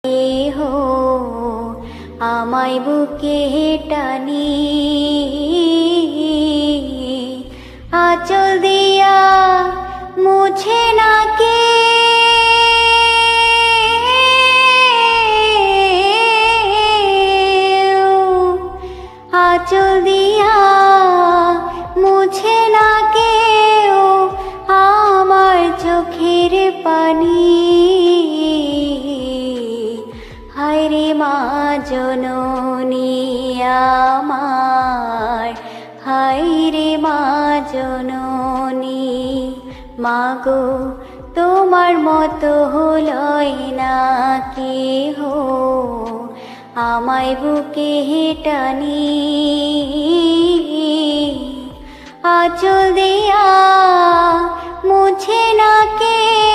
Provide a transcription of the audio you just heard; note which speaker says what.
Speaker 1: হো আমায় বুকে টানি আঁচল দিয়া মুছে না কে আঁচল দিয়া মুছে না কেউ আমার চোখের পানি। হায়রে মা জননী আমার, হায়রে মা জননী, মাগো তোমার মতো হলই না কেহ আমায় বুকে টানি আঁচল দিয়া মুছে না কে